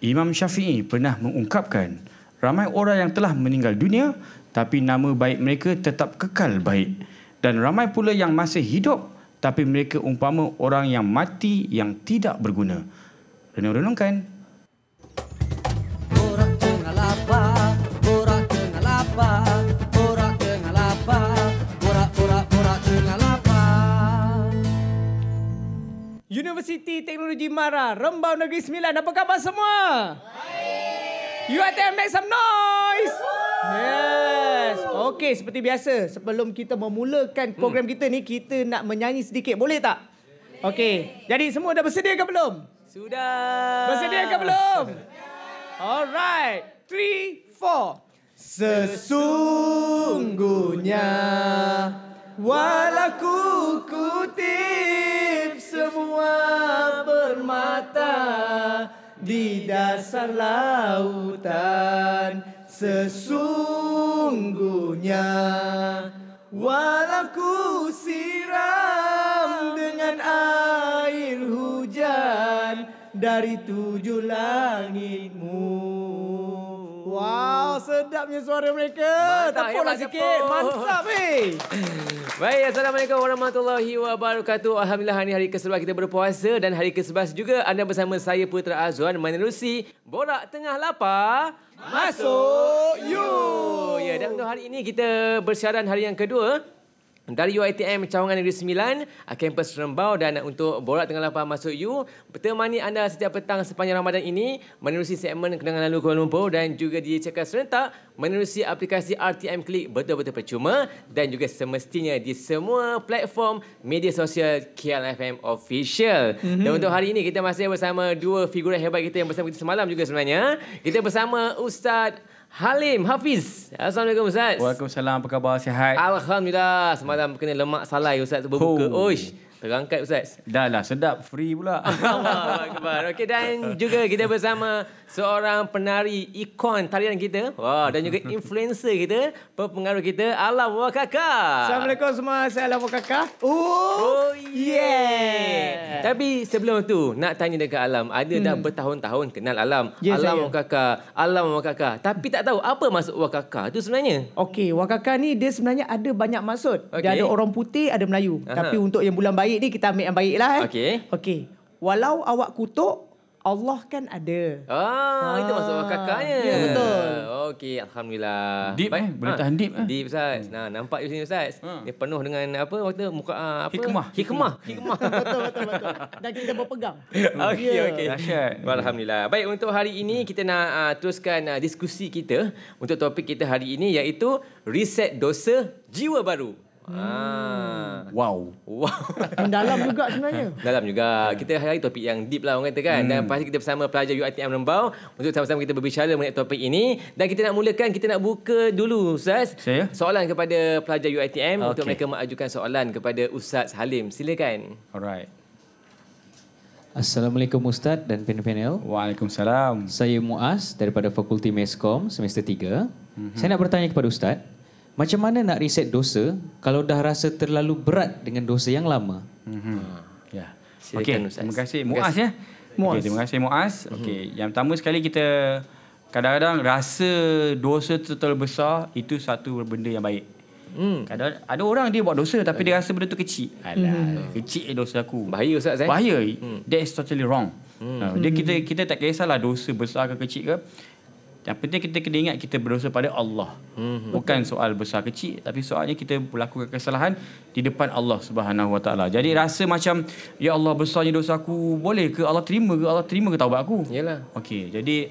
Imam Syafi'i pernah mengungkapkan, ramai orang yang telah meninggal dunia tapi nama baik mereka tetap kekal baik. Dan ramai pula yang masih hidup tapi mereka umpama orang yang mati yang tidak berguna. Renung-renungkan. Borak tengah lapar, borak tengah lapar, borak tengah lapar, borak tengah lapar. Universiti Teknologi Mara, Rembau Negeri Sembilan. Apa khabar semua? Baik. UiTM, make some noise. Yes. Okey, seperti biasa, sebelum kita memulakan program kita ni, kita nak menyanyi sedikit. Boleh tak? Okey. Jadi semua dah bersedia ke belum? Sudah. Bersedia ke belum? Alright. 3, 4. Sesungguhnya walau ku kutip semua permata di dasar lautan. Sesungguhnya walau ku siram dengan air hujan dari 7 langitmu. Wow, sedapnya suara mereka. Tepuklah sikit. Mantap, Baik, Assalamualaikum warahmatullahi wabarakatuh. Alhamdulillah, hari ke-11 kita berpuasa dan hari ke-11 juga anda bersama saya Putra Azwan menerusi Borak Tengah Lapar Masuk You. Ya, dan untuk hari ini kita bersiaran hari yang kedua dari UiTM Cawangan Negeri Sembilan, kampus Rembau, dan untuk Borak Tengah Lapar Masuk You bertemani anda setiap petang sepanjang Ramadan ini menerusi segmen Kenangan Lalu Kuala Lumpur dan juga dicekas serentak menerusi aplikasi RTM Klik betul-betul percuma dan juga semestinya di semua platform media sosial KL FM Official. Dan untuk hari ini kita masih bersama dua figura hebat kita yang bersama kita semalam juga sebenarnya. Kita bersama Ustaz Halim Hafiz. Assalamualaikum Ustaz. Waalaikumsalam, apa khabar? Sihat? Alhamdulillah. Semalam kena lemak salai Ustaz tu berbuka. Oish, terangkat Ustaz. Dah lah, sedap. Free pula. Allahu Akbar. Okey, dan juga kita bersama seorang penari ikon tarian kita. Wah, dan juga influencer kita, pepengaruh kita, Alam Wakaka. Assalamualaikum semua. Saya Alam Wakaka. Oh yeah. Tapi sebelum tu nak tanya dekat Alam, ada dah bertahun-tahun kenal Alam. Ya, Alam saya. Wakaka. Tapi tak tahu apa maksud Wakaka tu sebenarnya. Okey, Wakaka ni dia sebenarnya ada banyak maksud. Okey. Dia ada orang putih, ada Melayu. Aha. Tapi untuk yang bulan baik ni kita ambil yang baik lah. Okey. Okey. Walau awak kutuk, Allah kan ada. Itu maksud Wakakanya. Ya, betul. Okey, Alhamdulillah. Deep, boleh tahan deep, Deep Ustaz. Nah, nampak di sini Ustaz. Dia penuh dengan apa waktu muka apa? Hikmah. betul. Dan kita berpegang. Okey. Dahsyat. Alhamdulillah. Baik, untuk hari ini kita nak teruskan diskusi kita untuk topik kita hari ini iaitu reset dosa jiwa baru. Wow. Mendalam juga sebenarnya. Dalam juga. Kita hari topik yang deep lah orang kata kan. Dan pasti kita bersama pelajar UiTM Rembau untuk sama-sama kita berbicara mengenai topik ini. Dan kita nak mulakan, kita nak buka dulu Ustaz. Saya? Soalan kepada pelajar UiTM untuk Okey. mereka mengajukan soalan kepada Ustaz Halim. Silakan. Alright. Assalamualaikum Ustaz dan panel. Waalaikumsalam. Saya Muaz daripada Fakulti Meskom semester 3. Saya nak bertanya kepada Ustaz, macam mana nak reset dosa kalau dah rasa terlalu berat dengan dosa yang lama? Ya. Silakan, Okey, Ustaz. terima kasih Muaz ya. Muaz. Okay, terima kasih Muaz. Okey, yang pertama sekali kita kadang-kadang rasa dosa tu terlalu besar, itu satu benda yang baik. Kadang ada orang dia buat dosa tapi dia rasa benda tu kecil. Alah, kecil dosa aku. Bahaya Ustaz Bahaya. That is totally wrong. Dia kita tak kisahlah dosa besar ke kecil ke. Yang penting kita kena ingat kita berdosa pada Allah. Bukan soal besar kecil, tapi soalnya kita melakukan kesalahan di depan Allah Subhanahu Wa Taala. Jadi rasa macam ya Allah besarnya dosa aku, boleh ke Allah terima ke? Allah terima ke taubat aku? Yalah. Okey, jadi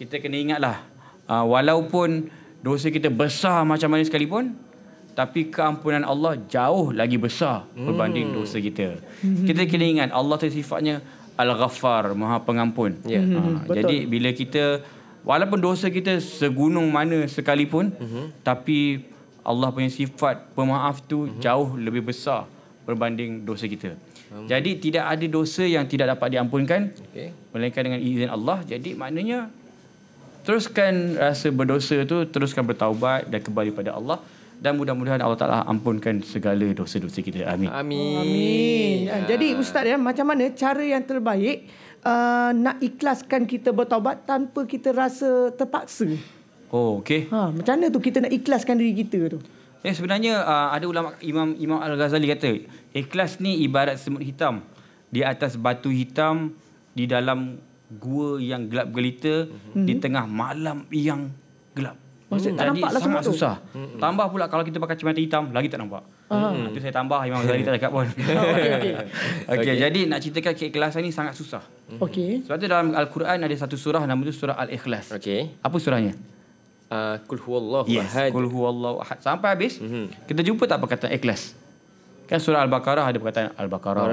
kita kena ingatlah walaupun dosa kita besar macam mana sekalipun, tapi keampunan Allah jauh lagi besar berbanding dosa kita. Kita kena ingat Allah tu sifatnya Al-Ghaffar, Maha Pengampun. Ya. Jadi bila kita walaupun dosa kita segunung mana sekalipun, tapi Allah punya sifat pemaaf tu jauh lebih besar berbanding dosa kita. Jadi tidak ada dosa yang tidak dapat diampunkan, melainkan dengan izin Allah. Jadi maknanya teruskan rasa berdosa tu, teruskan bertaubat dan kembali pada Allah. Dan mudah-mudahan Allah Ta'ala ampunkan segala dosa-dosa kita. Amin. Amin. Amin. Jadi Ustaz ya, macam mana cara yang terbaik nak ikhlaskan kita bertaubat tanpa kita rasa terpaksa? Oh, okey. Macam mana tu kita nak ikhlaskan diri kita tu? Sebenarnya ada ulama Imam Al-Ghazali kata, ikhlas ni ibarat semut hitam di atas batu hitam di dalam gua yang gelap gelita di tengah malam yang gelap. Maksud tak Jadi nampak lah sangat semut tu. susah. Tambah pula kalau kita pakai kacamata hitam lagi tak nampak. Itu saya tambah, Imam Ghazali tak cakap pun. Okey, jadi nak ceritakan keikhlasan ni sangat susah. Okey. Sebab tu dalam Al-Quran ada satu surah nama tu surah Al-Ikhlas. Okey. Apa surahnya? Qul huwallahu Yes, ahad. Qul huwallahu ahad. Sampai habis, kita jumpa tak perkataan ikhlas? Kan surah Al-Baqarah ada perkataan Al-Baqarah.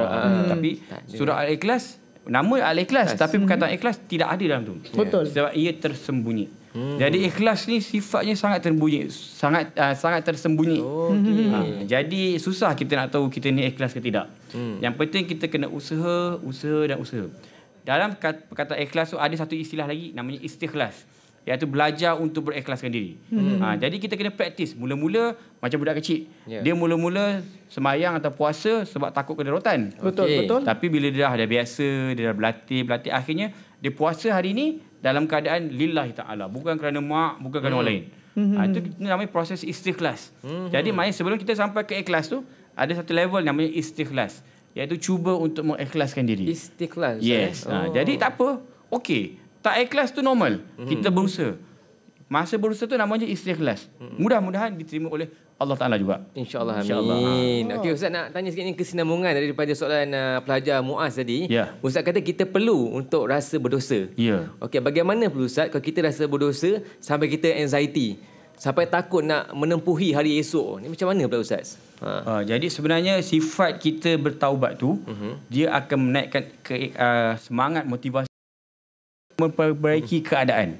Tapi surah Al-Ikhlas, nama Al-Ikhlas, tapi perkataan ikhlas tidak ada dalam tu. Betul. Sebab ia tersembunyi. Jadi ikhlas ni sifatnya sangat tersembunyi, sangat tersembunyi. Jadi susah kita nak tahu kita ni ikhlas ke tidak. Yang penting kita kena usaha dan usaha. Dalam perkataan ikhlas tu ada satu istilah lagi namanya istikhlas, iaitu belajar untuk berikhlaskan diri. Jadi kita kena praktis. Mula-mula macam budak kecil. Dia mula-mula semayang atau puasa sebab takut kena rotan. Betul. Tapi bila dia dah biasa, dia dah berlatih, akhirnya dia puasa hari ni dalam keadaan lillahi ta'ala. Bukan kerana mak, bukan kerana orang lain. Itu namanya proses istikhlas. Jadi sebelum kita sampai ke ikhlas tu, ada satu level namanya istikhlas, iaitu cuba untuk mengikhlaskan diri. Istikhlas. Yes. Jadi tak apa. Okey. Tak ikhlas tu normal. Kita berusaha. Masa berusaha tu namanya istikhlas. Mudah-mudahan diterima oleh Allah Ta'ala juga. InsyaAllah. Amin. Okey, Ustaz nak tanya sikit ni kesinambungan daripada soalan pelajar Muaz tadi. Ya. Ustaz kata kita perlu untuk rasa berdosa. Ya. Okey, bagaimana perlu Ustaz kalau kita rasa berdosa sampai kita anxiety, sampai takut nak menempuhi hari esok? Ni macam mana pula Ustaz? Jadi sebenarnya sifat kita bertaubat tu, dia akan menaikkan semangat, motivasi, memperbaiki keadaan.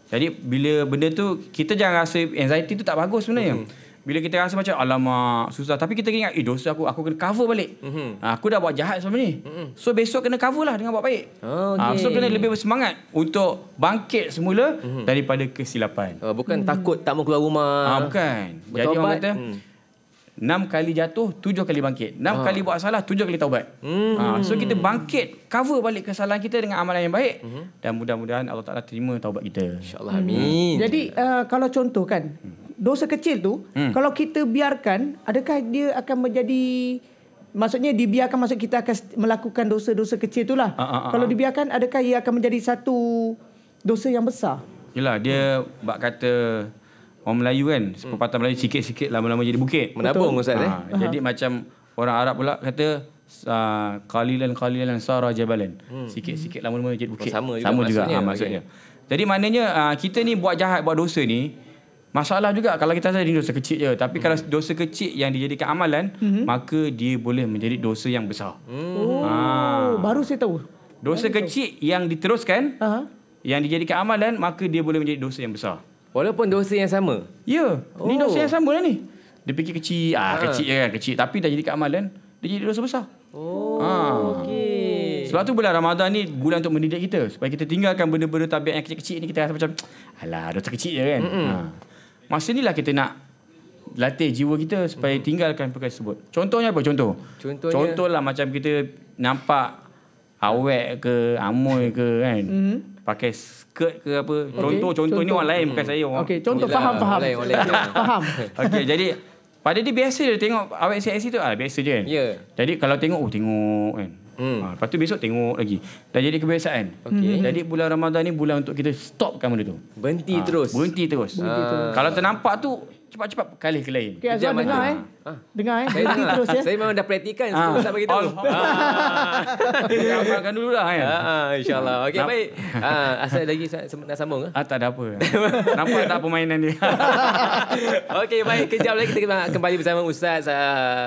Jadi bila benda tu, kita jangan rasa anxiety tu tak bagus sebenarnya. Bila kita rasa macam alamak susah, tapi kita ingat dosa aku kena cover balik. Aku dah buat jahat selama ni. So besok kena cover lah dengan buat baik. So kena lebih bersemangat untuk bangkit semula daripada kesilapan. Bukan takut tak mau keluar rumah. Bukan. Bertaubat. Jadi orang kata 6 kali jatuh, 7 kali bangkit. 6 kali buat salah, 7 kali taubat. So kita bangkit, cover balik kesalahan kita dengan amalan yang baik. Dan mudah-mudahan Allah Ta'ala terima taubat kita. InsyaAllah. Amin. Jadi kalau contoh kan, dosa kecil tu, kalau kita biarkan, adakah dia akan menjadi, maksudnya dibiarkan, maksud kita akan melakukan dosa-dosa kecil tu lah. Kalau dibiarkan, adakah ia akan menjadi satu dosa yang besar? Yelah, dia bak kata orang Melayu kan, pepatah Melayu, sikit-sikit lama-lama jadi bukit. Menabung Ustaz. Jadi macam orang Arab pula kata qalilan sara jabalan. Sikit-sikit lama-lama jadi bukit. Sama juga maksudnya. Jadi maknanya kita ni buat jahat, buat dosa ni, masalah juga kalau kita rasa ini dosa kecil je. Tapi kalau dosa kecil yang dijadikan amalan, maka dia boleh menjadi dosa yang besar. Baru saya tahu. Dosa kecil yang diteruskan, yang dijadikan amalan, maka dia boleh menjadi dosa yang besar. Walaupun dosa yang sama. Ya, ni dosa yang sama lah ni. Dia fikir kecil, kecil je kan, kecil. Tapi dah jadi amalan, dia jadi dosa besar. Okey. Sebab tu bulan Ramadan ni bulan untuk mendidik kita, supaya kita tinggalkan benda-benda tabiat yang kecil-kecil ni. Kita rasa macam, alah, dosa kecil je kan. Masa ni lah kita nak latih jiwa kita supaya tinggalkan perkara tersebut. Contohnya apa? Contohlah macam kita nampak awet ke, amoy ke kan. Pakai skirt ke apa. Contoh ni orang lain, bukan saya. Okey, contoh faham. Faham. Okey, jadi pada dia biasa dia tengok awet seksi tu, biasa je kan. Ya. Jadi kalau tengok kan. Lepas tu besok tengok lagi. Dah jadi kebiasaan. Jadi bulan Ramadan ni bulan untuk kita stopkan benda tu. Berhenti terus. Kalau ternampak tu, cepat-cepat kalih ke lain. Okay, Azwan dengar Dengar berhenti terus ya. Saya memang dah praktikan sebelum Ustaz bagi tahu. Amalkan dulu lah kan. InsyaAllah. Okey, baik. Asal lagi nak sambung ke? Tak ada apa. Nampak tak permainan dia? Okey, baik. Kejap lagi kita kembali bersama Ustaz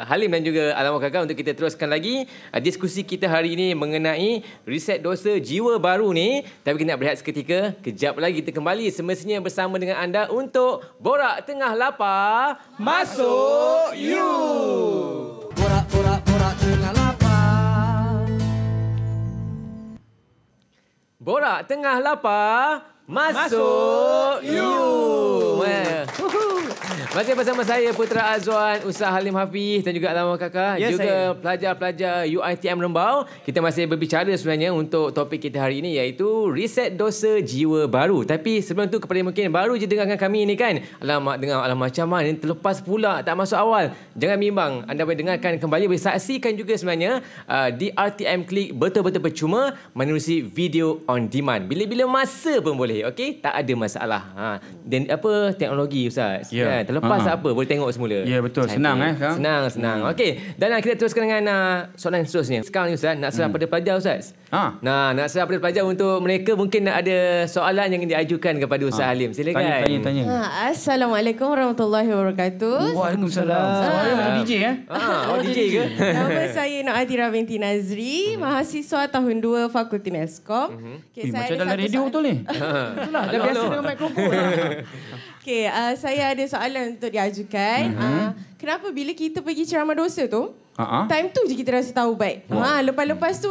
Halim dan juga Alam Kakak untuk kita teruskan lagi diskusi kita hari ini mengenai riset dosa jiwa baru ni. Tapi kita nak berehat seketika. Kejap lagi kita kembali semestinya bersama dengan anda untuk Borak Tengah Lapar. Masuk you. Borak tengah lapar. Borak Tengah Lapar. Masuk you. Masih bersama saya Putra Azwan, Ustaz Halim Hafiz dan juga Alamak Kakak, Ya, juga pelajar-pelajar UiTM Rembau. Kita masih berbicara sebenarnya untuk topik kita hari ini, iaitu Reset Dosa Jiwa Baru. Tapi sebelum tu, kepada mungkin baru je dengarkan kami ni kan, alamak dengar macam mana terlepas pula tak masuk awal. Jangan bimbang, anda boleh dengarkan kembali, boleh saksikan juga sebenarnya di RTM Klik betul-betul percuma menerusi video on demand. Bila-bila masa pun boleh, okey? Tak ada masalah. Dan apa teknologi Ustaz? Ya. Kan? Terlepas apa boleh tengok semula. Ya, betul. Senang sekarang. Senang. Okey. Dan kita teruskan dengan soalan seterusnya. Sekarang ni Ustaz, nak serah pada pelajar Ustaz. Nak serah pada pelajar untuk mereka mungkin nak ada soalan yang diajukan kepada Ustaz Halim. Silakan. Tanya. Assalamualaikum warahmatullahi wabarakatuh. Waalaikumsalam. DJ DJ ke? Nama saya Nur Atira binti Nazri, mahasiswa tahun 2 Fakulti Meskom. Okay, Macam dalam radio betul ni. Itulah, dah biasa dengan mikrofon. Okay, saya ada soalan untuk diajukan. Kenapa bila kita pergi ceramah dosa tu, time tu je kita rasa taubat. Lepas-lepas tu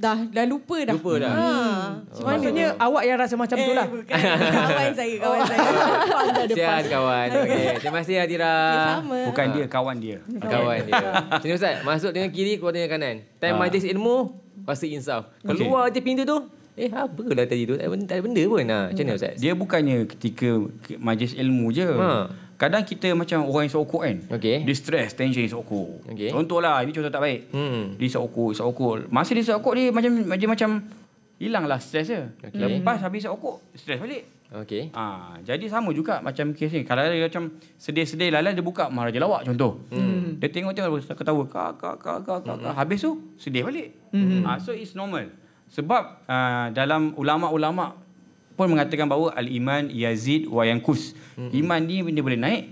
dah lupa dah. Maksudnya awak yang rasa macam tu lah. Bukan. Kawan saya. Sihat kawan. Okey. Terima kasih Atira. Sama. Bukan dia, kawan dia. Kawan dia. Sini Ustaz, masuk dengan kiri, keluar dengan kanan. Time majlis ilmu, rasa insaf. Keluar je pintu tu, apalah tadi tu? Tak ada benda pun. Macam mana Ustaz? Dia bukannya ketika majlis ilmu je. Kadang kita macam orang yang sokok kan. Okey. Dia stress, tension, sokok. Okey. Contohlah, ini contoh tak baik. Dia sokok. Masa dia sokok dia macam hilanglah stres dia. Okey. Lepas habis sokok, stres balik. Okey. Jadi sama juga macam kes ni. Kalau dia macam sedih-sedih lalas dia buka Maharaja Lawak contoh. Dia tengok ketawa kak. Habis tu sedih balik. So it's normal. Sebab dalam ulama-ulama pun mengatakan bahawa al-iman yazid wa yanqus. Iman ni dia boleh naik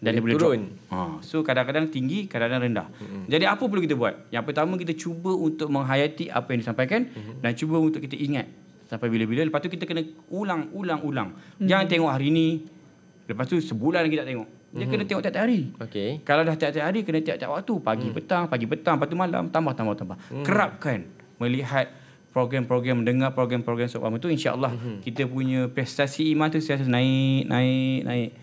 dan dia boleh turun. So kadang-kadang tinggi, kadang-kadang rendah. Jadi apa perlu kita buat? Yang pertama, kita cuba untuk menghayati apa yang disampaikan dan cuba untuk kita ingat sampai bila-bila. Lepas tu kita kena ulang. Jangan tengok hari ni, lepas tu sebulan lagi tak tengok. Dia kena tengok tiap-tiap hari. Okey. Kalau dah tiap-tiap hari, kena tiap-tiap waktu. Pagi petang, lepas tu malam, tambah. Kerapkan melihat program-program, mendengar program-program seumpama tu, insya-Allah kita punya prestasi iman tu sentiasa naik.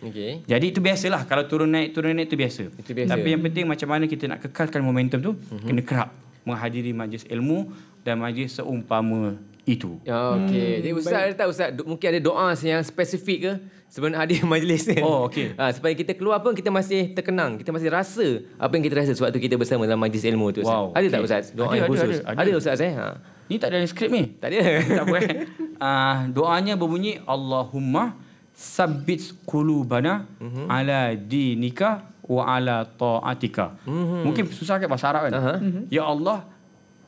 Okey. Jadi itu biasalah, kalau turun naik tu biasa. Itu biasa. Tapi yang penting macam mana kita nak kekalkan momentum tu, kena kerap menghadiri majlis ilmu dan majlis seumpama itu. Okey. Jadi Ustaz, mungkin ada doa yang spesifik ke sebelum hadir majlis ni? Okey. Supaya kita keluar pun kita masih terkenang, kita masih rasa apa yang kita rasa sewaktu kita bersama dalam majlis ilmu tu. Wow, Ada tak okey. Ustaz? Doa Ada, yang khusus? ada. Ustaz Ni tak ada dalam skrip ni. Tak ada. Tak apa doanya berbunyi Allahumma sabbit qulubana ala dinika wa ala ta'atika. Mungkin susah kan bahasa Arab kan? Ya Allah,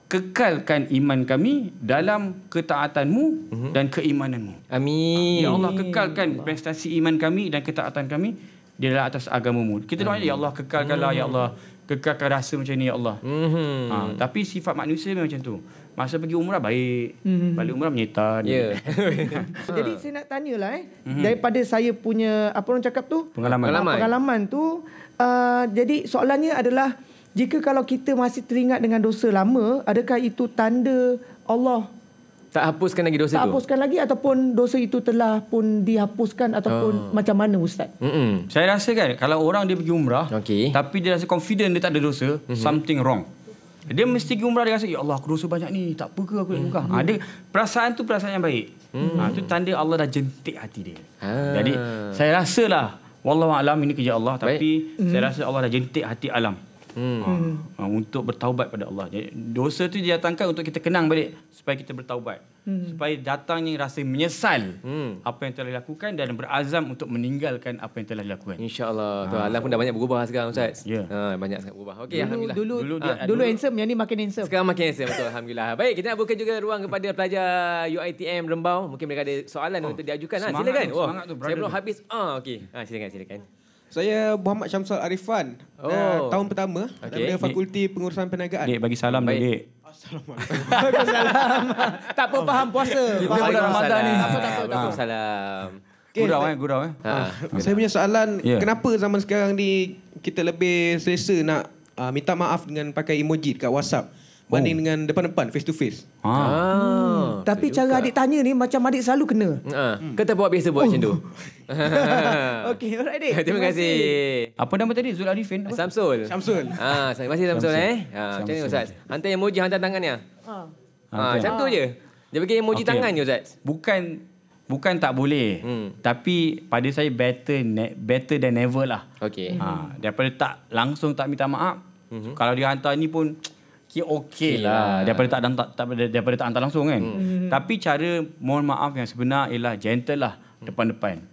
kekalkan iman kami dalam ketaatanmu dan keimananmu. Amin. Ya Allah, kekalkan prestasi iman kami dan ketaatan kami di dalam atas agamamu. Kita doa, ya Allah, kekalkanlah, ya Allah, kekalkan rasa macam ni, ya Allah. Tapi sifat manusia memang macam tu. Masa pergi umrah baik, balik umrah menyetan. Ya. Jadi saya nak tanyalah daripada saya punya apa orang cakap tu? Pengalaman tu jadi soalannya adalah, jika kalau kita masih teringat dengan dosa lama, adakah itu tanda Allah tak hapuskan lagi dosa tu? Tak hapuskan lagi, ataupun dosa itu telah pun dihapuskan, ataupun macam mana Ustaz? Saya rasa kan, kalau orang dia pergi umrah, Okey. tapi dia rasa confident dia tak ada dosa, something wrong. Dia mesti pergi umrah, dia rasa, ya Allah, aku dosa banyak ni, tak apa ke aku nak umrah. Ada perasaan tu, perasaan yang baik. Itu tanda Allah dah jentik hati dia. Jadi saya rasalah, wallahualam, ini kerja Allah, tapi saya rasa Allah dah jentik hati alam. Untuk bertaubat pada Allah. Jadi, dosa tu didatangkan untuk kita kenang balik supaya kita bertaubat. Supaya datangnya rasa menyesal apa yang telah dilakukan dan berazam untuk meninggalkan apa yang telah dilakukan. InsyaAllah. Alam pun dah banyak berubah sekarang Ustaz. Ya. Banyak sangat berubah. Okey, alhamdulillah. Dulu handsome, yang ni makin handsome. Sekarang makin handsome, betul. Alhamdulillah. Baik, kita nak buka juga ruang kepada pelajar UiTM Rembau. Mungkin mereka ada soalan untuk diajukan. Silakan. Semangat tu, saya belum habis. Okey. Silakan. Saya Muhammad Syamsul Arifan. Tahun pertama daripada Fakulti Pengurusan Perniagaan. Dek, bagi salam dulu, Dek. Waalaikumsalam. Tak apa, faham puasa. bulan Ramadan ni. Waalaikumsalam. Gurau. Saya punya soalan, kenapa zaman sekarang ni kita lebih selesa nak minta maaf dengan pakai emoji dekat WhatsApp Banding dengan depan-depan, face to face. Tapi cara adik tanya ni macam adik selalu kena. Kita buat biasa buat macam tu. Okey, alright adik. Terima kasih. Apa nama tadi? Zul Arifin? Apa? Samsul. Terima kasih Samsul macam ni Ustaz. Hantar emoji hantar tangannya. Macam tu je. Dia bagi emoji tangan je Ustaz. Bukan tak boleh. Tapi pada saya better than never lah. Okey. Daripada tak langsung tak minta maaf. Kalau dia hantar ni pun okey lah. Daripada tak hantar langsung kan. Tapi cara mohon maaf yang sebenar ialah gentle lah depan-depan.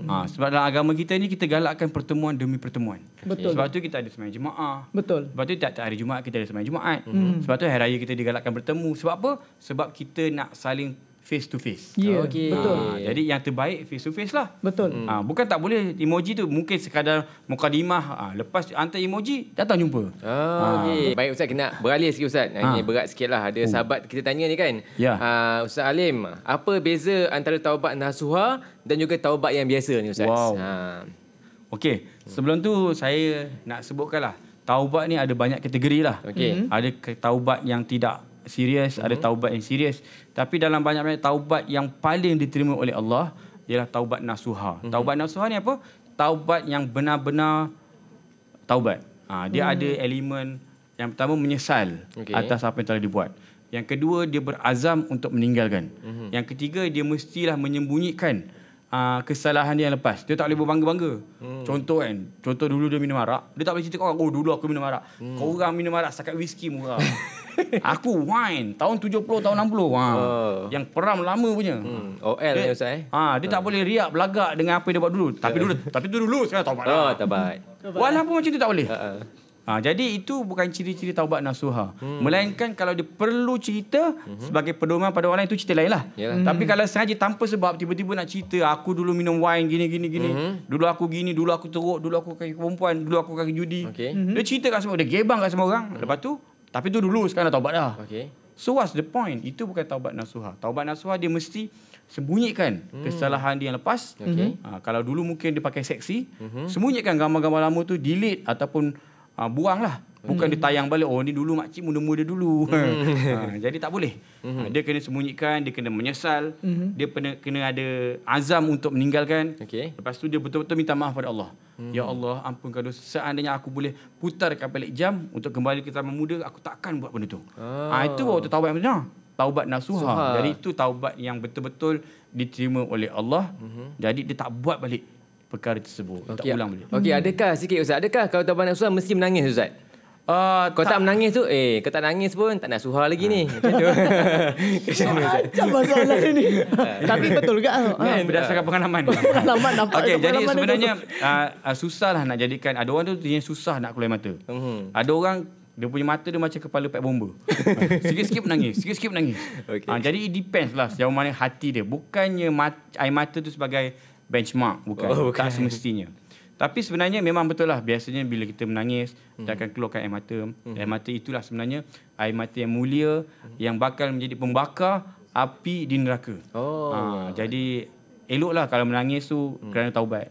Sebab dalam agama kita ni kita galakkan pertemuan demi pertemuan. Betul. Sebab tu kita ada sembahyang Jumaat. Betul. Sebab tu tiap hari Jumaat kita ada sembahyang Jumaat. Sebab tu hari raya kita digalakkan bertemu. Sebab apa? Sebab kita nak saling face to face. Ya, betul. Jadi yang terbaik face to face lah. Betul. Bukan tak boleh emoji tu, mungkin sekadar mukadimah. Lepas hantar emoji, datang jumpa. Okay. Baik Ustaz, kena beralih sikit Ustaz. Ini berat sikit lah. Ada sahabat kita tanya ni kan. Ya. Ustaz Alim, apa beza antara taubat nasuha dan juga taubat yang biasa ni Ustaz? Wow. Okey, sebelum tu saya nak sebutkan lah. Taubat ni ada banyak kategori lah. Ada taubat yang tidak serius, ada taubat yang serius. Tapi dalam banyak-banyak taubat yang paling diterima oleh Allah ialah taubat nasuha. Taubat nasuha ni apa? Taubat yang benar-benar taubat. Dia ada elemen yang pertama menyesal atas apa yang telah dibuat. Yang kedua dia berazam untuk meninggalkan. Yang ketiga dia mestilah menyembunyikan kesalahan dia yang lepas. Dia tak boleh berbangga-bangga. Contoh kan, contoh dulu dia minum arak, dia tak boleh cerita kau, dulu aku minum arak. Kau orang minum arak setakat whisky murah. Aku wine tahun 70 tahun 60. Yang peram lama punya. OL ni Ustaz dia tak boleh riak belagak dengan apa yang dia buat dulu. Tapi tu dulu sekarang taubat dah. Taubat. Walaupun macam tu tak boleh. Jadi itu bukan ciri-ciri taubat nasuha. Melainkan kalau dia perlu cerita sebagai pedoman pada orang lain, itu cerita lain lah. Tapi kalau sengaja tanpa sebab tiba-tiba nak cerita, aku dulu minum wine gini. Dulu aku gini, dulu aku teruk, dulu aku kaki perempuan, dulu aku kaki judi. Dia cerita kat semua, dia gebang kat semua orang. Lepas tu, tapi tu dulu, sekarang dah taubat dah. So what's the point? Itu bukan taubat nasuha. Taubat nasuha dia mesti sembunyikan kesalahan dia yang lepas. Kalau dulu mungkin dia pakai seksi, sembunyikan gambar-gambar lama tu, delete ataupun buanglah. Bukan dia tayang balik, ni dulu makcik muda-muda dulu. Jadi tak boleh. Dia kena sembunyikan, dia kena menyesal, dia kena ada azam untuk meninggalkan. Lepas tu dia betul-betul minta maaf pada Allah. Ya Allah, ampunkan dosa. Seandainya aku boleh putarkan balik jam untuk kembali ke zaman muda, aku takkan buat benda tu. Itu baru taubat yang benar. Taubat nasuha. Jadi itu taubat yang betul-betul diterima oleh Allah. Jadi dia tak buat balik perkara tersebut. Tak ulang balik. Adakah sikit Ustaz, adakah kalau taubat nasuha mesti menangis Ustaz? Kau tak menangis tu, kau tak nangis pun tak nasuha lagi ni. Macam tu. Macam masalah ni. Tapi betul ke? Berdasarkan pengalaman. Okey, jadi sebenarnya susahlah nak jadikan. Ada orang tu yang susah nak keluar mata. Ada orang dia punya mata dia macam kepala pek bomba. Sikit-sikit menangis, sikit-sikit menangis. Jadi it depends lah sejauh mana hati dia. Bukannya air mata tu sebagai benchmark, bukan. Tak semestinya. Tapi sebenarnya memang betul lah. Biasanya bila kita menangis, kita akan keluarkan air mata. Air mata itulah sebenarnya air mata yang mulia, yang bakal menjadi pembakar api di neraka. Jadi eloklah kalau menangis tu kerana taubat.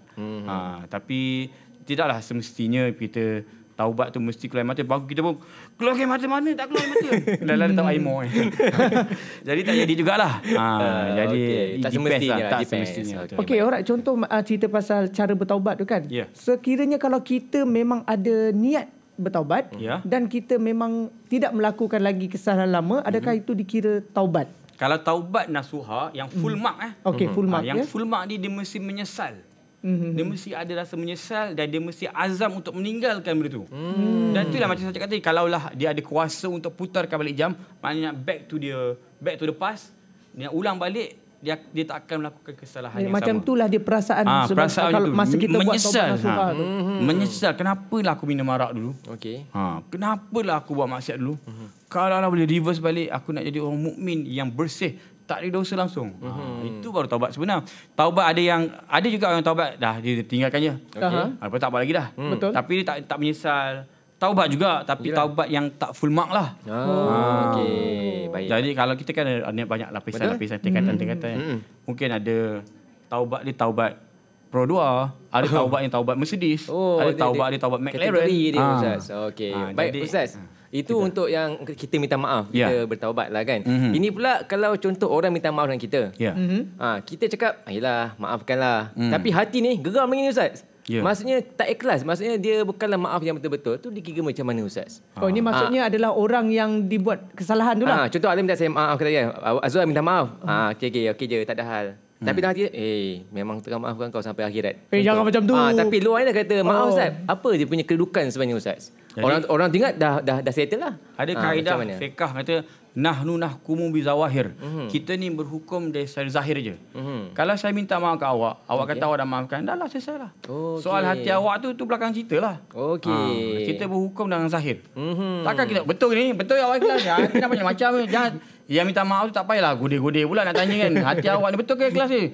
Tapi tidaklah semestinya kita taubat tu mesti keluar mata. Baru kita pun keluar mata mana, tak keluar mata. Lalu tahu air more. Jadi tak jadi jugalah. Jadi tak semestinya. Tak semestinya. Okey, alright. Contoh cerita pasal cara bertaubat tu kan. Sekiranya kalau kita memang ada niat bertaubat dan kita memang tidak melakukan lagi kesalahan lama, adakah itu dikira taubat? Kalau taubat nasuha yang full mark Okey, full mark. Yang full mark dia mesti menyesal. Dia mesti ada rasa menyesal dan dia mesti azam untuk meninggalkan benda tu. Dan itulah macam saya cakap tadi, kalaulah dia ada kuasa untuk putarkan balik jam, maknanya back to the past, dia ulang balik, dia tak akan melakukan kesalahan yang macam sama. Itulah dia perasaan sebab kalau itu. Masa kita menyesal, buat taubat nasuha tu. Menyesal, kenapalah aku minum arak dulu? Kenapalah aku buat maksiat dulu? Kalaulah boleh reverse balik, aku nak jadi orang mukmin yang bersih, tak ada dosa langsung. Itu baru taubat sebenar. Taubat ada juga orang taubat dah dia tinggalkan je. Lepas tak buat lagi dah. Betul. Tapi dia tak menyesal. Taubat juga tapi taubat yang tak full mark lah. Baik. Jadi kalau kita kan ada banyak lapisan-lapisan tingkatan-tingkatan. Mungkin ada taubat dia taubat Pro 2, ada taubat yang taubat Mercedes, ada taubat dia taubat McLaren. Kategori dia Ustaz. Baik jadi, Ustaz. Itu untuk yang kita minta maaf, kita bertaubat lah kan. Ini pula kalau contoh orang minta maaf dengan kita. Kita cakap, ayolah maafkanlah. Tapi hati ni geram lagi ni Ustaz. Maksudnya tak ikhlas. Maksudnya dia bukanlah maaf yang betul-betul. Tu dikira macam mana Ustaz? Ini maksudnya adalah orang yang dibuat kesalahan tu lah. Contoh Alim minta saya maaf kata dia. Azwan minta maaf. Okey je, tak ada hal. Tapi dalam hati, memang tengah maafkan kau sampai akhirat. Jangan macam tu. Tapi luar ni dah kata, maaf Ustaz. Apa dia punya kedudukan sebenarnya Ustaz? Orang tengok dah settle lah. Ada kaedah fiqah kata, nahnu nahkumu bizawahir. Kita ni berhukum dari zahir je. Kalau saya minta maaf ke awak kata awak dah maafkan, dah lah selesai lah. Soal hati awak tu belakang cerita lah. Kita berhukum dengan zahir. Takkan kita, betul ni, betul awak ikhlas. Kenapa macam-macam ni? Jangan. Yang minta maaf tu tak payahlah godeh-godeh pula nak tanya kan. Hati awak ni betul ke ikhlas ni?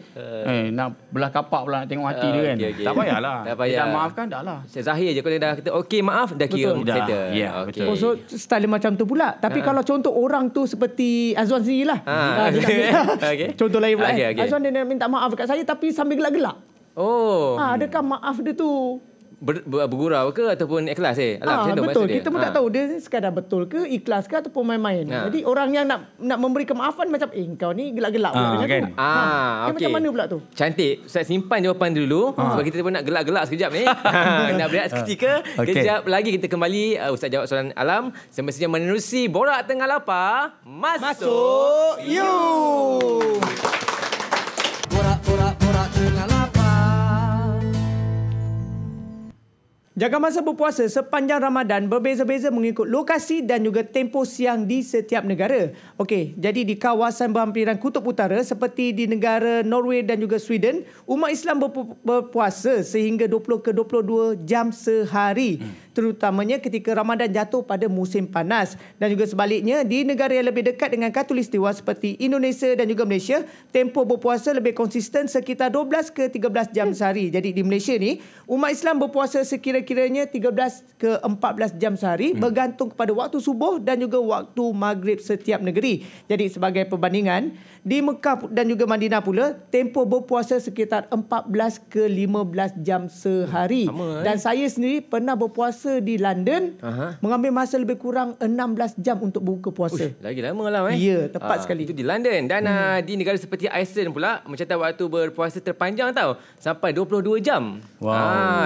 Nak belah kapak pula nak tengok hati dia kan. Tak payahlah. Kita maafkan dah lah. Zahir je. Kalau dah kata okey maaf, dah kira settle. Betul. So style macam tu pula. Tapi kalau contoh orang tu seperti Azwan sendirilah. Contoh lain pula. Azwan dia minta maaf dekat saya tapi sambil gelak-gelak. Adakah maaf dia tu bergurau ke ataupun ikhlas betul. Kita pun tak tahu dia sekadar betul ke, ikhlas ke ataupun main-main. Jadi orang yang nak memberi kemaafan macam kau ni gelak-gelak pula kan. Macam mana pula tu? Cantik. Ustaz simpan jawapan dulu sebab kita pun nak gelak-gelak sekejap ni. Nak berehat seketika. Kejap lagi kita kembali Ustaz jawab soalan Alam semestinya menerusi Borak Tengah Lapar. Masuk you. Borak Tengah Lapar. Jaga masa berpuasa sepanjang Ramadan berbeza-beza mengikut lokasi dan juga tempoh siang di setiap negara. Okey, jadi di kawasan berhampiran Kutub Utara seperti di negara Norway dan juga Sweden, umat Islam berpuasa sehingga 20 ke 22 jam sehari. Terutamanya ketika Ramadan jatuh pada musim panas. Dan juga sebaliknya, di negara yang lebih dekat dengan Khatulistiwa seperti Indonesia dan juga Malaysia, tempoh berpuasa lebih konsisten sekitar 12 ke 13 jam sehari. Jadi di Malaysia ni, umat Islam berpuasa sekira-kiranya 13 ke 14 jam sehari bergantung kepada waktu subuh dan juga waktu maghrib setiap negeri. Jadi sebagai perbandingan, di Mekah dan juga Madinah pula, tempoh berpuasa sekitar 14 ke 15 jam sehari. Dan saya sendiri pernah berpuasa di London, mengambil masa lebih kurang 16 jam untuk buka puasa. Lagi lama lah Ya, tepat sekali. Itu di London. Dan di negara seperti Iceland pula mencatat waktu berpuasa terpanjang sampai 22 jam.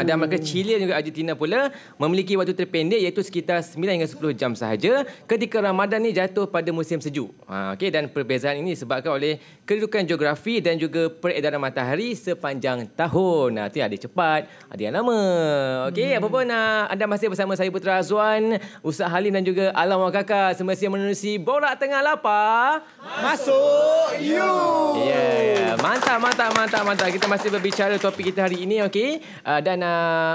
Dan mereka Chile dan juga Argentina pula memiliki waktu terpendek iaitu sekitar 9 hingga 10 jam sahaja ketika Ramadan ni jatuh pada musim sejuk. Dan perbezaan ini disebabkan oleh kedudukan geografi dan juga peredaran matahari sepanjang tahun. Itu ada cepat, ada yang lama. Apa pun anda masih bersama saya Putra Azwan, Ustaz Halim dan juga Alam Wakaka semestinya menerusi Borak Tengah Lapar. Masuk you. Mantap. Kita masih berbicara topik kita hari ini, okey. Dan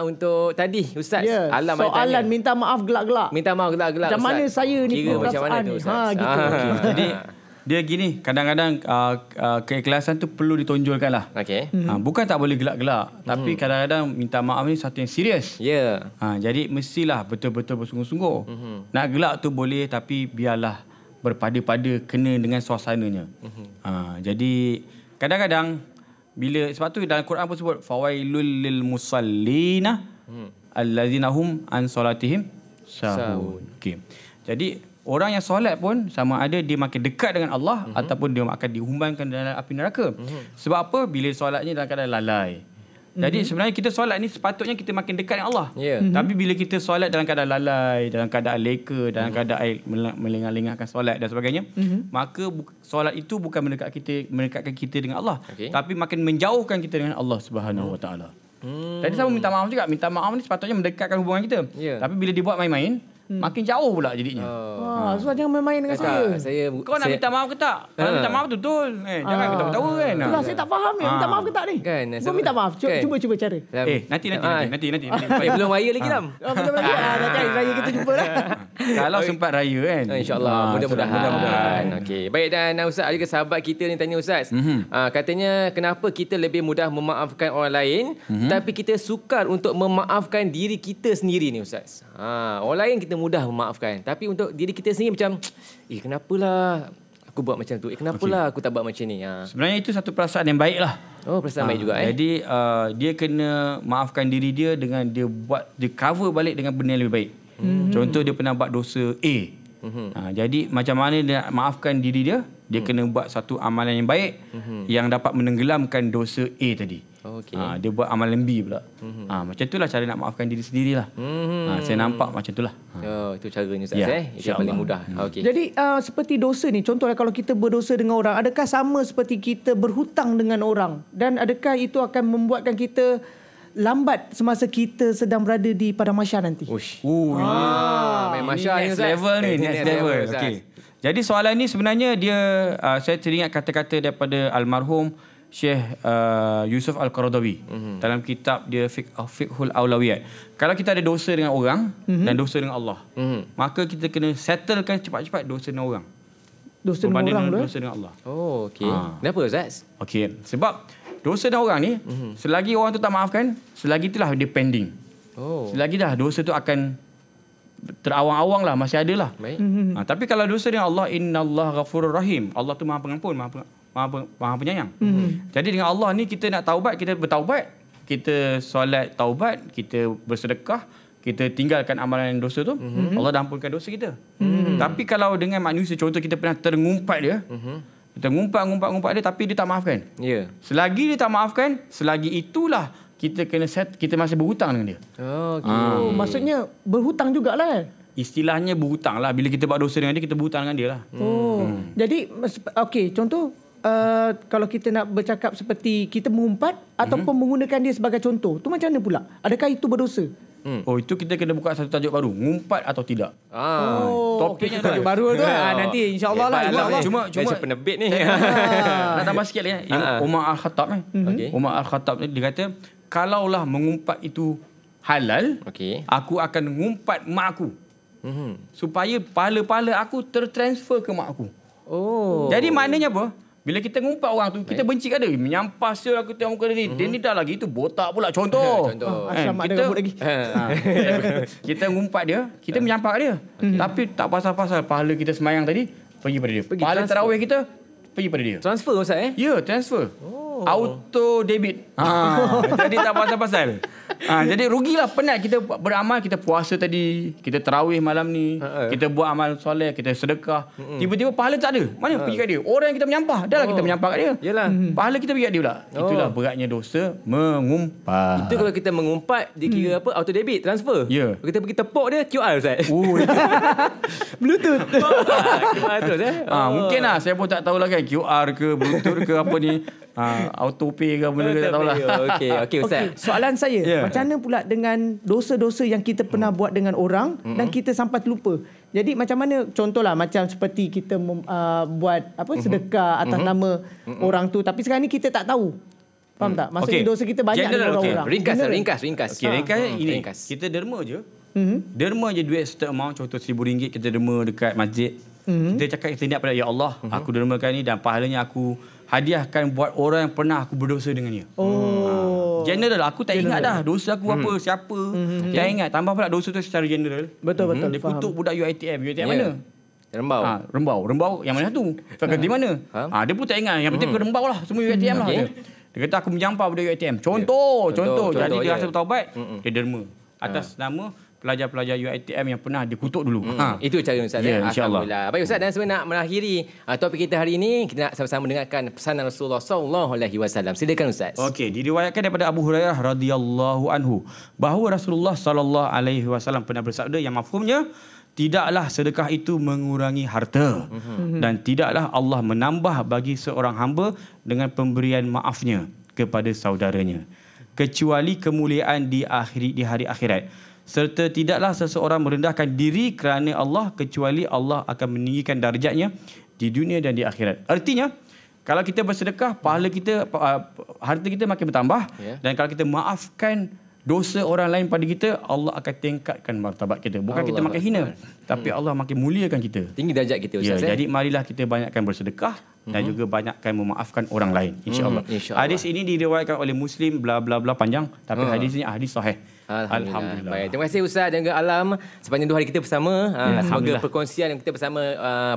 untuk tadi Ustaz Alam soalan minta maaf gelak-gelak. Minta maaf gelak-gelak. Macam mana saya ni kira macam mana tu Ustaz? Gitu. Jadi dia gini, kadang-kadang keikhlasan tu perlu ditonjolkan lah. Bukan tak boleh gelak-gelak, tapi kadang-kadang minta maaf ni satu yang serius. Jadi mestilah betul-betul bersungguh-sungguh. Nak gelak tu boleh, tapi biarlah berpada-pada kena dengan suasananya. Jadi kadang-kadang bila, sebab tu dalam Quran pun sebut fawailul lil musallina allazina hum an solatihim sahun. Jadi orang yang solat pun sama ada dia makin dekat dengan Allah ataupun dia akan dihumbankan dalam api neraka. Sebab apa? Bila solatnya dalam keadaan lalai. Jadi sebenarnya kita solat ni sepatutnya kita makin dekat dengan Allah. Tapi bila kita solat dalam keadaan lalai, dalam keadaan leka, dalam keadaan melengah-lengahkan solat dan sebagainya, maka solat itu bukan mendekatkan kita dengan Allah, tapi makin menjauhkan kita dengan Allah Subhanahu Wa Taala. Tadi saya minta maaf juga. Minta maaf ni sepatutnya mendekatkan hubungan kita. Tapi bila dibuat main-main, makin jauh pula jadinya. Sebab jangan main-main dengan saya. Kau nak minta maaf ke tak? Kalau minta maaf betul. Jangan ketawa-ketawa kan. Itulah saya tak faham minta maaf ke tak ni. Kau minta maaf. Cuba cari. Nanti. Belum raya lagi Lam. Belum raya. Raya kita jumpa lah. Kalau sempat raya kan. InsyaAllah. Mudah-mudahan. Okey. Baik, dan Ustaz, ada sahabat kita ni tanya Ustaz. Katanya kenapa kita lebih mudah memaafkan orang lain, tapi kita sukar untuk memaafkan diri kita sendiri ni Ustaz. Orang lain kita mudah memaafkan, tapi untuk diri kita sendiri macam kenapalah aku buat macam tu, kenapalah aku tak buat macam ni. Sebenarnya itu satu perasaan yang baik lah. Perasaan baik juga. Jadi dia kena maafkan diri dia dengan dia cover balik dengan benda yang lebih baik. Contoh dia pernah buat dosa A. Jadi macam mana dia nak maafkan diri dia? Dia kena buat satu amalan yang baik yang dapat menenggelamkan dosa A tadi. Dia buat amalan B pula. Macam itulah cara nak maafkan diri sendirilah. Saya nampak macam itulah. Itu caranya Ustaz. Itu yang paling mudah. Jadi seperti dosa ni, contohnya kalau kita berdosa dengan orang, adakah sama seperti kita berhutang dengan orang? Dan adakah itu akan membuatkan kita lambat semasa kita sedang berada di padang mahsyar nanti? Next level ni, next level. Okay. Jadi soalan ni sebenarnya dia saya teringat kata-kata daripada almarhum Syekh Yusuf Al-Qaradawi dalam kitab dia Fiqhul Aulawiyat. Kalau kita ada dosa dengan orang dan dosa dengan Allah, maka kita kena settlekan cepat-cepat dosa dengan orang. Dosa dengan orang tu? Dosa dengan Allah. Kenapa Ustaz? Okey, sebab dosa dengan orang ni, selagi orang tu tak maafkan, selagi itulah dia pending. Selagi dah dosa tu akan terawang-awang lah, masih ada lah. Tapi kalau dosa dengan Allah, innallaha ghafurur rahim. Allah tu maha pengampun, maha penyayang. Jadi dengan Allah ni kita nak taubat, kita bertaubat, kita solat taubat, kita bersedekah, kita tinggalkan amalan dosa tu, Allah dah ampunkan dosa kita. Tapi kalau dengan manusia, contoh kita pernah terngumpat dia, kita ngumpat dia tapi dia tak maafkan. Selagi dia tak maafkan, selagi itulah kita kena kita masih berhutang dengan dia. Maksudnya berhutang jugalah kan? Istilahnya berhutang lah. Bila kita buat dosa dengan dia, kita berhutang dengan dia lah. Jadi contoh kalau kita nak bercakap seperti kita mengumpat ataupun menggunakan dia sebagai contoh, tu macam mana pula? Adakah itu berdosa? Itu kita kena buka satu tajuk baru, ngumpat atau tidak. Topiknya tajuk baru tu. Nanti insya-Allah lah. Cuma penerbit ni. Nak tambah sikit lagi. Umar Al-Khattab Umar Al-Khattab ni dia kata, kalaulah mengumpat itu halal, aku akan ngumpat mak aku. Supaya pahala-pahala aku tertransfer ke mak aku. Jadi maknanya apa? Bila kita ngumpat orang tu, kita benci kat dia. Menyampah siul aku tengok muka dia ni. Dia ni dah lagi tu botak pula. Contoh. Asam ada rambut lagi. Kita ngumpat dia, kita menyampah kat dia. Tapi tak pasal-pasal pahala kita semayang tadi, pergi pada dia. Pahala tarawih kita, pergi pada dia. Transfer Ustaz Ya, transfer. Auto debit. Jadi tak pasal-pasal. Jadi rugilah, penat kita beramal, kita puasa tadi, kita tarawih malam ni, kita buat amal soleh, kita sedekah. Tiba-tiba pahala tak ada. Mana pergi kat dia? Orang yang kita menyampah, dah lah kita menyampah kat dia. Pahala kita pergi kat dia pula. Itulah beratnya dosa mengumpat. Itu kalau kita mengumpat, dia kira apa? Auto debit, transfer. Ya. Kita pergi tepuk dia, QR Ustaz. Bluetooth. QR tu mungkin lah, saya pun tak tahulah kan, QR ke, Bluetooth ke apa ni. Auto pay ke benda ke tak tahulah. Okey Ustaz. Soalan saya, macam mana pula dengan dosa-dosa yang kita pernah buat dengan orang dan kita sampai terlupa? Jadi macam mana, contohlah macam seperti kita buat sedekah atas nama orang tu, tapi sekarang ni kita tak tahu. Faham tak? Maksudnya dosa kita banyak dengan orang-orang. Ringkas. Ringkas. Kita derma je. Derma je duit certain amount, contoh RM1,000 kita derma dekat masjid. Kita cakap, kita niat pada, ya Allah, aku dermakan ni dan pahalanya aku hadiahkan buat orang yang pernah aku berdosa dengan dia. General, aku tak ingat dah dosa aku apa, siapa. Tak ingat. Tambah pula dosa tu secara general. Betul. Dia kutuk budak UiTM. UiTM mana? Rembau. Yang mana satu? Fakulti mana? Dia pun tak ingat. Yang penting ke Rembau lah. Semua UiTM lah. Dia kata aku menyampah budak UiTM. Contoh. Jadi dia rasa bertaubat, dia derma atas nama pelajar-pelajar UiTM yang pernah dikutuk dulu. Itu cara Ustaz. InsyaAllah. Baik Ustaz, dan sebenarnya nak mengakhiri topik kita hari ini, kita nak sama-sama dengarkan pesanan Rasulullah SAW. Silakan Ustaz. Okey, diriwayatkan daripada Abu Hurairah radhiyallahu anhu bahawa Rasulullah SAW pernah bersabda yang mafhumnya, tidaklah sedekah itu mengurangi harta dan tidaklah Allah menambah bagi seorang hamba dengan pemberian maafnya kepada saudaranya kecuali kemuliaan di hari akhirat. Serta tidaklah seseorang merendahkan diri kerana Allah kecuali Allah akan meninggikan darjatnya di dunia dan di akhirat. Artinya, kalau kita bersedekah, pahala kita, harta kita makin bertambah. Dan kalau kita maafkan dosa orang lain pada kita, Allah akan tingkatkan martabat kita. Bukan Allah, kita makin hina, tapi Allah makin muliakan kita. Tinggi darjat kita Ustaz. Jadi marilah kita banyakkan bersedekah, dan juga banyakkan memaafkan orang lain, insya-Allah. Hadis ini diriwayatkan oleh Muslim, bla bla bla, panjang, tapi hadis ini hadis sahih. Alhamdulillah. Baik, terima kasih Ustaz dan juga Alam sepanjang 2 hari kita bersama. Semoga perkongsian kita bersama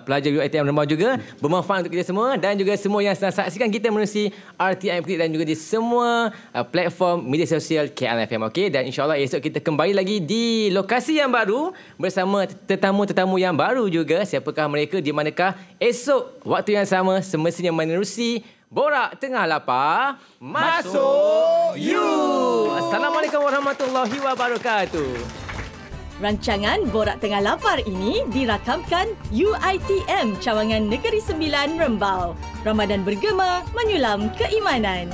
pelajar UiTM Rembau juga bermanfaat untuk kita semua dan juga semua yang sedang saksikan kita menerusi RTM Klik dan juga di semua platform media sosial KLFM. Okey, dan insya-Allah esok kita kembali lagi di lokasi yang baru bersama tetamu-tetamu yang baru juga. Siapakah mereka, di manakah esok waktu yang sama semestinya menerusi Borak Tengah Lapar Masuk You. Assalamualaikum warahmatullahi wabarakatuh. Rancangan Borak Tengah Lapar ini dirakamkan UiTM Cawangan Negeri Sembilan Rembau. Ramadan bergema menyulam keimanan.